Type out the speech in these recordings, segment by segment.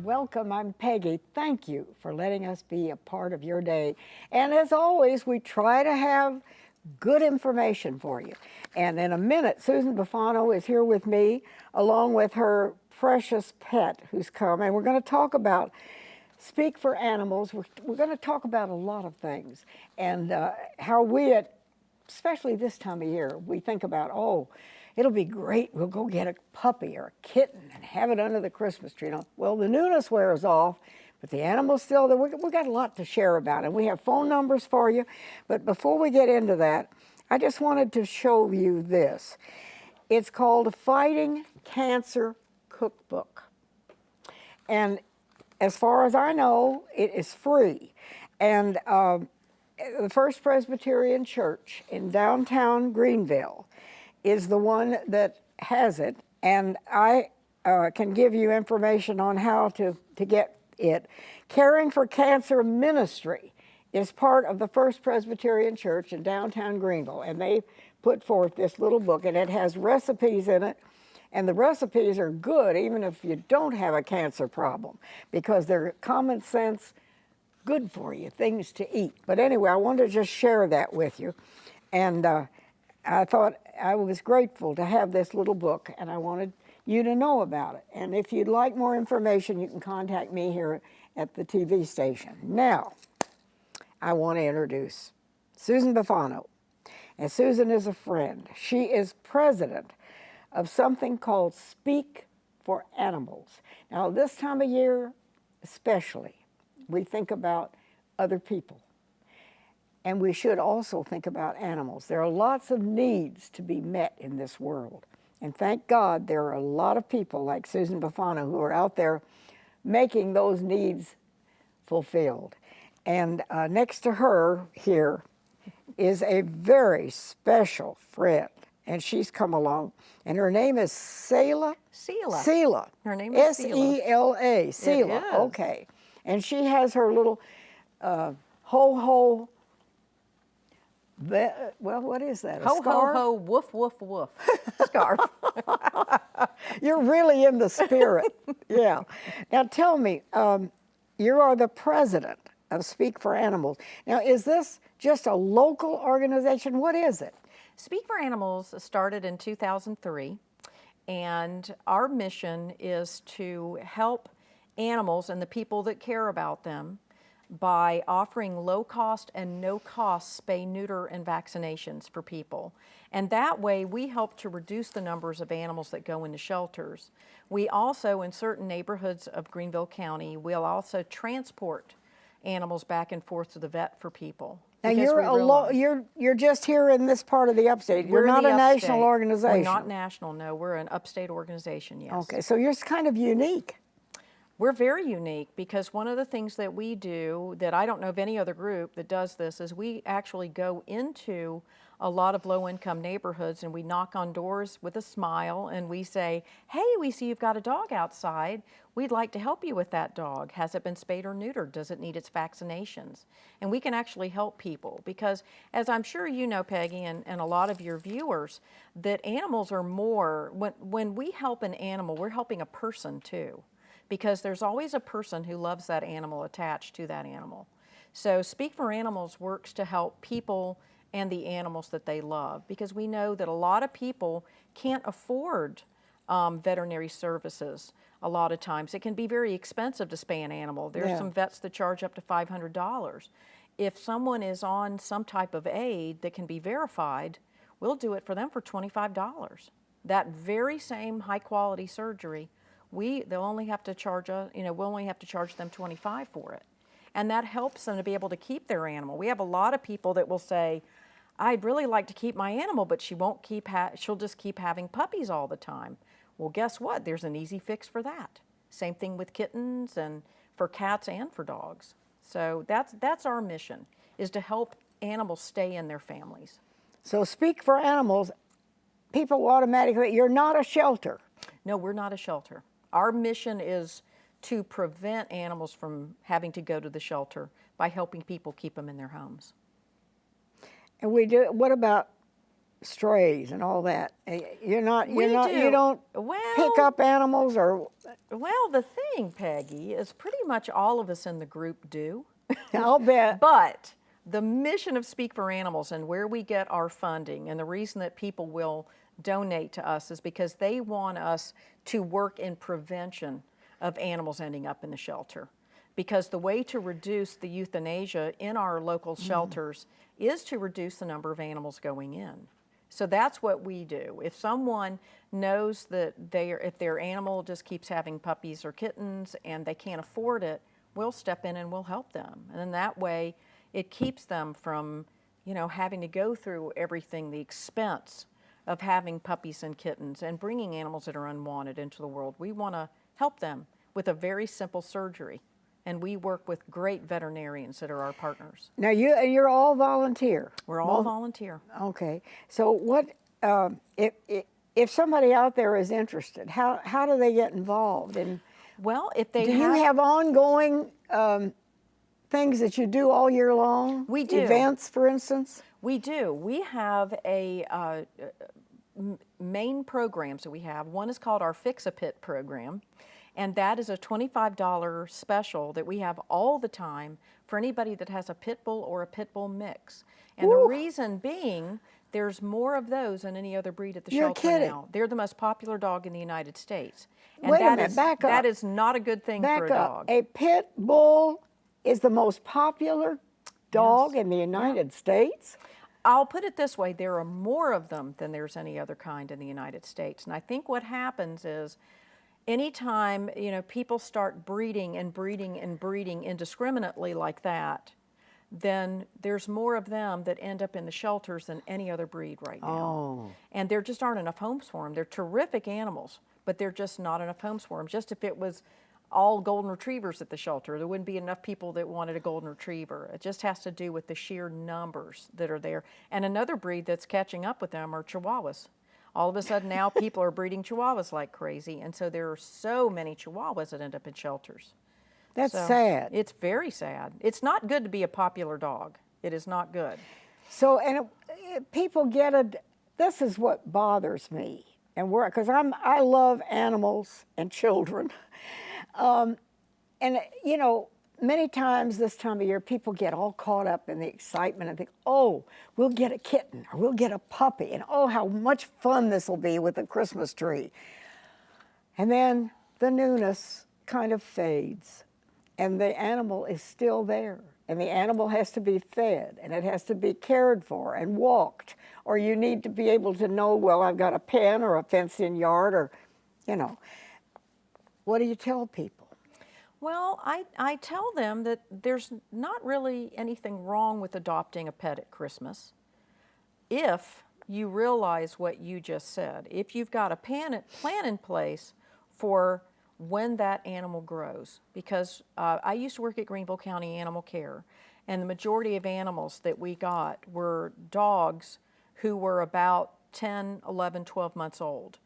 welcome. I'm Peggy. Thank you for letting us be a part of your day. And as always, we try to have good information for you. And in a minute, Susan Bufano is here with me, along with her precious pet who's come. And we're going to talk about Speak for Animals. We're going to talk about a lot of things and how we, especially this time of year, we think about, oh, it'll be great. We'll go get a puppy or a kitten and have it under the Christmas tree. Well, the newness wears off, but the animal's still there. We've got a lot to share about it. We have phone numbers for you. But before we get into that, I just wanted to show you this. It's called Fighting Cancer Cookbook. And as far as I know, it is free. And the First Presbyterian Church in downtown Greenville is the one that has it, and I can give you information on how to get it. Caring for Cancer Ministry is part of the First Presbyterian Church in downtown Greenville, and they put forth this little book, and it has recipes in it, and the recipes are good even if you don't have a cancer problem, because they're common sense, good for you, things to eat. But anyway, I wanted to just share that with you, and I thought I was grateful to have this little book, and I wanted you to know about it. And if you'd like more information, you can contact me here at the TV station. Now, I want to introduce Susan Bufano. And Susan is a friend. She is president of something called Speak for Animals. Now, this time of year especially, we think about other people. And we should also think about animals. There are lots of needs to be met in this world. And thank God there are a lot of people like Susan Bufano who are out there making those needs fulfilled. And next to her here is a very special friend. And she's come along. And her name is Selah? Selah. Selah. Her name is S-E-L-A. Selah. It is. Okay. And she has her little ho-ho, well, what is that? A Ho, scarf? ho, ho, woof, woof, woof. Scarf. You're really in the spirit. Yeah. Now tell me, you are the president of Speak for Animals. Now, is this just a local organization? What is it? Speak for Animals started in 2003, and our mission is to help animals and the people that care about them by offering low-cost and no-cost spay, neuter, and vaccinations for people. And that way, we help to reduce the numbers of animals that go into shelters. We also, in certain neighborhoods of Greenville County, we'll also transport animals back and forth to the vet for people. Now, you're just here in this part of the upstate. You're not a national organization. We're not national, no. We're an upstate organization, yes. Okay, so you're kind of unique. We're very unique because one of the things that we do that I don't know of any other group that does this is we actually go into a lot of low-income neighborhoods and we knock on doors with a smile and we say, hey, we see you've got a dog outside. We'd like to help you with that dog. Has it been spayed or neutered? Does it need its vaccinations? And we can actually help people because, as I'm sure you know, Peggy, and a lot of your viewers, that animals are more, when we help an animal, we're helping a person too, because there's always a person who loves that animal attached to that animal. So Speak for Animals works to help people and the animals that they love, because we know that a lot of people can't afford veterinary services. A lot of times it can be very expensive to spay an animal. There's some vets that charge up to $500. If someone is on some type of aid that can be verified, we'll do it for them for $25. That very same high quality surgery, they'll only have to charge we'll only have to charge them $25 for it. And that helps them to be able to keep their animal. We have a lot of people that will say, I'd really like to keep my animal, but she'll just keep having puppies all the time. Well, guess what? There's an easy fix for that. Same thing with kittens and for cats and for dogs. So that's our mission, is to help animals stay in their families. So Speak for Animals, people automatically, you're not a shelter. No, we're not a shelter. Our mission is to prevent animals from having to go to the shelter by helping people keep them in their homes. And we do, what about strays and all that. You're not, We do. you don't pick Well, up animals or, well, the thing, Peggy, is pretty much all of us in the group do. I'll bet. But the mission of Speak for Animals and where we get our funding and the reason that people will donate to us is because they want us to work in prevention of animals ending up in the shelter. Because the way to reduce the euthanasia in our local shelters is to reduce the number of animals going in. So that's what we do. If someone knows that if their animal just keeps having puppies or kittens and they can't afford it, we'll step in and we'll help them. And then that way it keeps them from, having to go through everything, the expense of having puppies and kittens and bringing animals that are unwanted into the world. We want to help them with a very simple surgery. And we work with great veterinarians that are our partners. Now you're all volunteer. We're all volunteer. Okay. So what if somebody out there is interested? How do they get involved? And Well, if they do you have ongoing things that you do all year long? We do. Events, for instance. We do. We have a main programs that we have. One is called our Fix-A-Pit program. And that is a $25 special that we have all the time for anybody that has a pit bull or a pit bull mix. And the reason being, there's more of those than any other breed at the You're shelter kidding. now. They're the most popular dog in the United States. And Wait a that minute, is, back up. that is not a good thing Back for a up. dog. A pit bull is the most popular dog in the United States? I'll put it this way, there are more of them than there's any other kind in the United States. And I think what happens is, anytime, people start breeding and breeding and breeding indiscriminately like that, then there's more of them that end up in the shelters than any other breed right now. Oh. And there just aren't enough homes for them. They're terrific animals, but there are just not enough homes for them. Just if it was all golden retrievers at the shelter, there wouldn't be enough people that wanted a golden retriever. It just has to do with the sheer numbers that are there. And another breed that's catching up with them are Chihuahuas. All of a sudden now people are breeding Chihuahuas like crazy, and so there are so many Chihuahuas that end up in shelters. That's So sad. It's very sad. It's not good to be a popular dog. It is not good. So, and people get this is what bothers me, and because I love animals and children, and many times this time of year people get all caught up in the excitement and think, oh, we'll get a kitten or we'll get a puppy, and oh, how much fun this will be with the Christmas tree. And then the newness kind of fades, and the animal is still there. And the animal has to be fed, and it has to be cared for and walked. Or you need to be able to know, well, I've got a pen or a fenced-in yard, or, What do you tell people? Well, I tell them that there's not really anything wrong with adopting a pet at Christmas if you realize what you just said. If you've got a plan in place for when that animal grows. Because I used to work at Greenville County Animal Care, and the majority of animals that we got were dogs who were about 10, 11, 12 months old.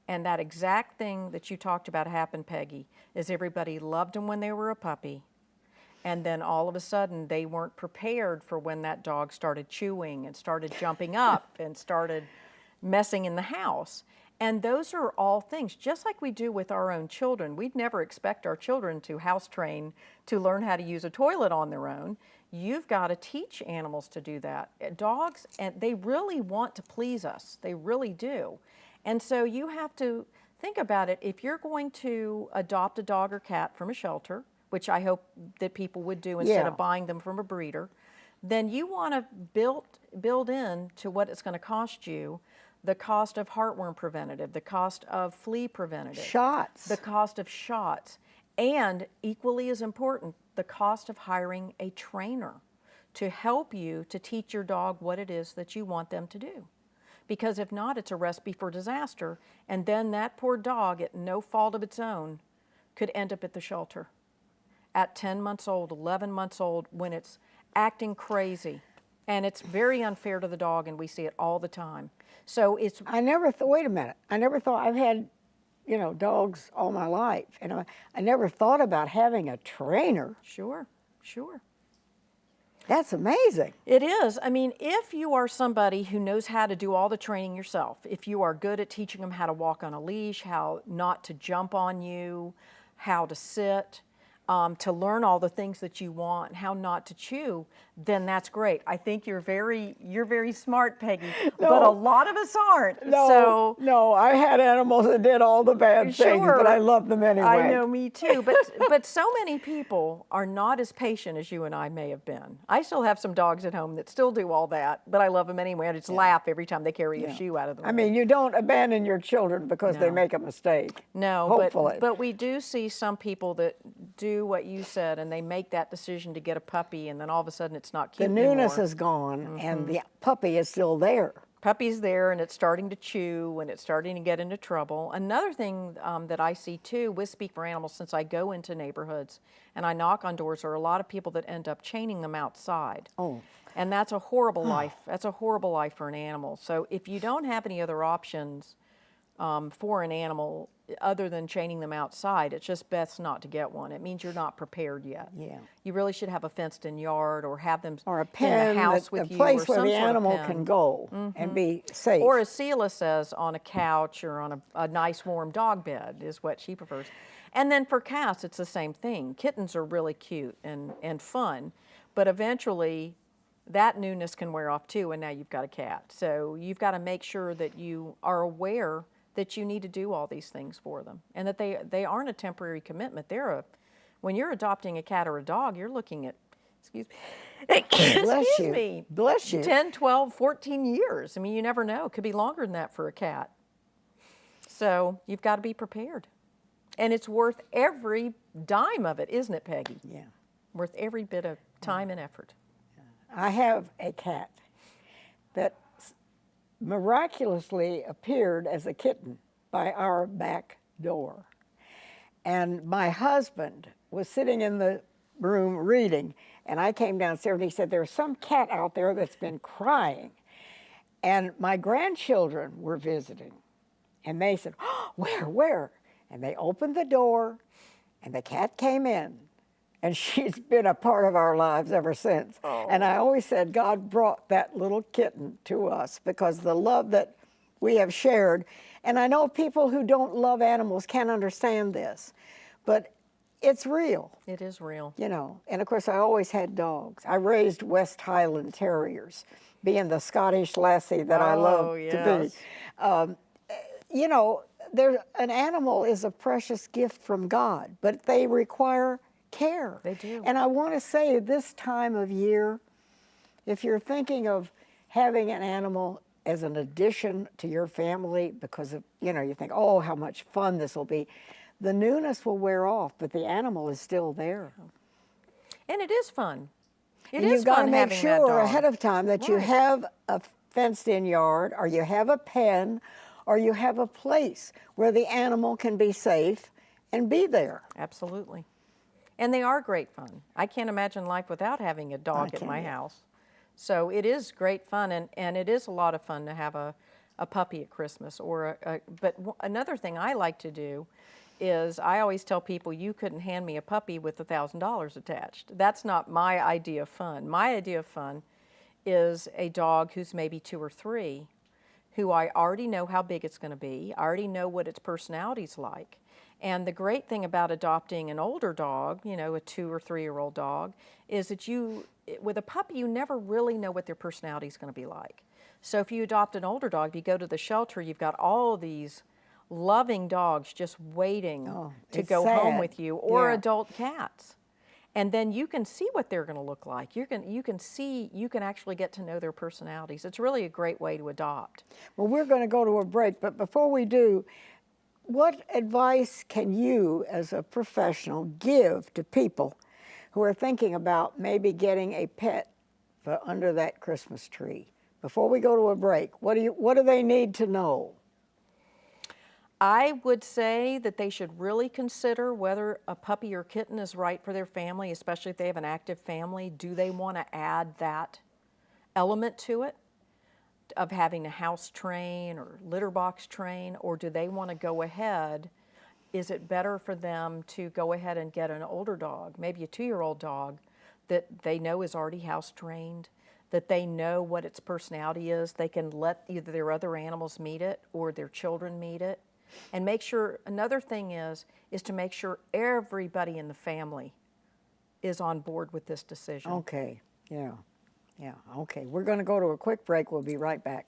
And that exact thing that you talked about happened, Peggy, is everybody loved them when they were a puppy. And then all of a sudden they weren't prepared for when that dog started chewing and started jumping up and started messing in the house. And those are all things, just like we do with our own children. We'd never expect our children to house train to learn how to use a toilet on their own. You've got to teach animals to do that. Dogs, and they really want to please us. They really do. And so you have to think about it. If you're going to adopt a dog or cat from a shelter, which I hope that people would do instead of buying them from a breeder, then you want to build in to what it's going to cost you the cost of heartworm preventative, the cost of flea preventative, Shots. the cost of shots, and equally as important, the cost of hiring a trainer to help you to teach your dog what it is that you want them to do. Because if not, it's a recipe for disaster, and then that poor dog, at no fault of its own, could end up at the shelter at 10 months old, 11 months old, when it's acting crazy. And it's very unfair to the dog, and we see it all the time. So it's... I never thought, wait a minute, I never thought, I've had, dogs all my life, and I never thought about having a trainer. Sure, sure. That's amazing. It is. I mean, if you are somebody who knows how to do all the training yourself, if you are good at teaching them how to walk on a leash, how not to jump on you, how to sit, to learn all the things that you want, how not to chew, then that's great. I think you're very smart, Peggy, but a lot of us aren't. No, no, I had animals that did all the bad things, but I love them anyway. I know, me too. But so many people are not as patient as you and I may have been. I still have some dogs at home that still do all that, but I love them anyway. I just laugh every time they carry a shoe out of the room. I mean, you don't abandon your children because they make a mistake. No, hopefully. but we do see some people that do what you said, and they make that decision to get a puppy, and then all of a sudden it's not cute anymore. The newness is gone, and the puppy is still there. Puppy's there, and it's starting to chew, and it's starting to get into trouble. Another thing that I see too, with Speak for Animals, since I go into neighborhoods and I knock on doors, are a lot of people that end up chaining them outside. Oh. And that's a horrible life. That's a horrible life for an animal. So if you don't have any other options for an animal other than chaining them outside, it's just best not to get one. It means you're not prepared yet. Yeah. You really should have a fenced-in yard, or have them or a pen, in the house with a you, place or where some the sort of animal pen. can go and be safe. Or as Seela says, on a couch or on a nice warm dog bed is what she prefers. And then for cats, it's the same thing. Kittens are really cute and fun, but eventually that newness can wear off too, and now you've got a cat. So you've got to make sure that you are aware that you need to do all these things for them, and that they aren't a temporary commitment. When you're adopting a cat or a dog, you're looking at, excuse me, bless you, 10, 12, 14 years. I mean, you never know. It could be longer than that for a cat. So you've got to be prepared. And it's worth every dime of it, isn't it, Peggy? Yeah. Worth every bit of time and effort. I have a cat that miraculously appeared as a kitten by our back door. And my husband was sitting in the room reading, and I came downstairs and he said, there's some cat out there that's been crying. And my grandchildren were visiting, and they said, oh, where? And they opened the door, and the cat came in. And she's been a part of our lives ever since. Oh. And I always said God brought that little kitten to us because the love that we have shared. And I know people who don't love animals can't understand this, but it's real. It is real. You know, and of course I always had dogs. I raised West Highland Terriers, being the Scottish lassie that I love to be. You know, an animal is a precious gift from God, but they require care. They do. And I want to say this time of year, if you're thinking of having an animal as an addition to your family because of, you know, you think, oh, how much fun this will be, the newness will wear off, but the animal is still there. And it is fun. It is fun having that dog. You've got to make sure ahead of time that you have a fenced-in yard, or you have a pen, or you have a place where the animal can be safe and be there. Absolutely. And they are great fun. I can't imagine life without having a dog at my house. So it is great fun, and it is a lot of fun to have a puppy at Christmas. But another thing I like to do is I always tell people, you couldn't hand me a puppy with $1,000 attached. That's not my idea of fun. My idea of fun is a dog who's maybe 2 or 3, who I already know how big it's going to be. I already know what its personality's like. And the great thing about adopting an older dog, you know, a 2 or 3-year-old dog, is that with a puppy, you never really know what their personality is going to be like. So if you adopt an older dog, if you go to the shelter, you've got all of these loving dogs just waiting to go home with you, or adult cats. And then you can see what they're going to look like. You can actually get to know their personalities. It's really a great way to adopt. Well, we're going to go to a break, but before we do, what advice can you, as a professional, give to people who are thinking about maybe getting a pet for under that Christmas tree? Before we go to a break, what do they need to know? I would say that they should really consider whether a puppy or kitten is right for their family, especially if they have an active family. Do they want to add that element to it, of having a house train or litter box train, or do they want to go ahead? Is it better for them to go ahead and get an older dog, maybe a 2-year-old dog, that they know is already house trained, that they know what its personality is. They can let either their other animals meet it or their children meet it. And make sure, another thing is to make sure everybody in the family is on board with this decision. Okay, yeah, yeah, okay. We're going to go to a quick break. We'll be right back.